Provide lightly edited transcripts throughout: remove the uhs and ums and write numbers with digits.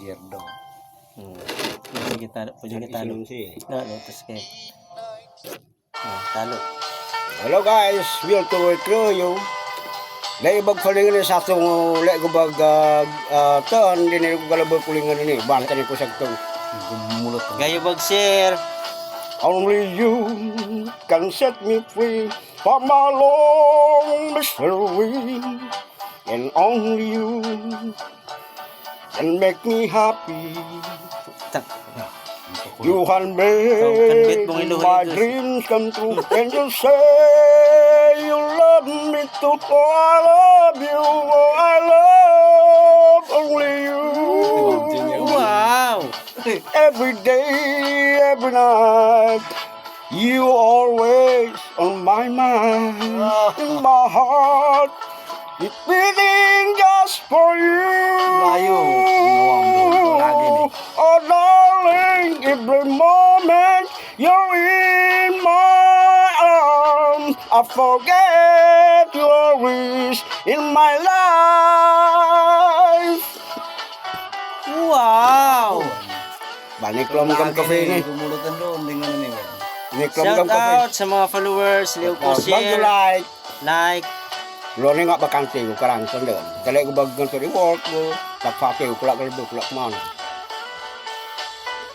sierdo. Pwede kita talo. No, terus kayak talo. Hello guys, we'll to work you. Laibag palingan sa atong laibag ton din ko galabag kulingan ni banta ni ko sagtong Gumulot. Gayo bag share. only you can set me free from my long misery, and only you can make me happy. You have made my dreams come true. When you say you love me too, oh I love you, oh I love only you. Wow! Every day, every night, you always on my mind, in my heart, it's beating just for you. Oh darling, every moment you're in my arms, I forget your wish in my life. Wow! Balik lang kang kafe ni. Gumulutan doon, hindi nga na niya. Shout out sa mga followers, Leo ko share, like. Lori nga bakante ko karang sandal. Dali ko bagang to reward ko. Tapake ko kulak kalbo kulak man.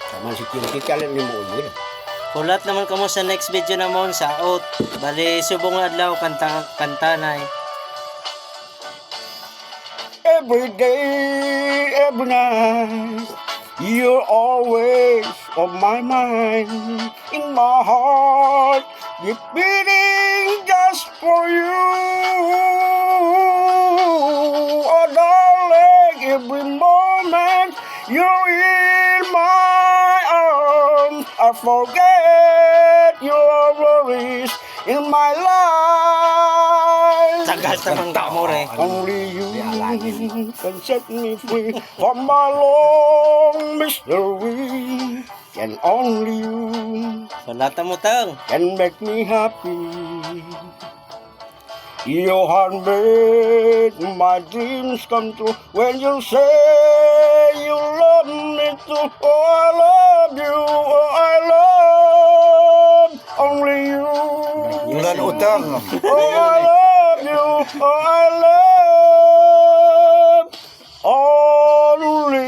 Sama security kalen ni mo yun. Kulat naman kamo sa next video namon sa out. Bali subong adlaw kanta na eh. Every day, every night, you're always on my mind, in my heart, it's beating just for you. Oh darling, every moment you're in my arms, I forget your worries in my life. Tagal tamang gamor eh. Only you can set me free from my long misery, and only you Salata mo tang. can make me happy. You have made my dreams come true when you say you love me too. Oh I love you, oh I love only you. Bulan utang. Oh I love you, oh I love only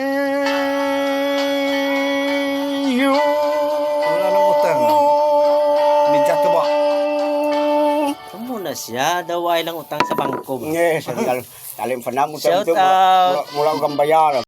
you. Bulan utang. Bijak to ba? Kamu na siya, daway lang utang sa bangko. Yes, talim pa na mo Shout out. mula kang bayaran.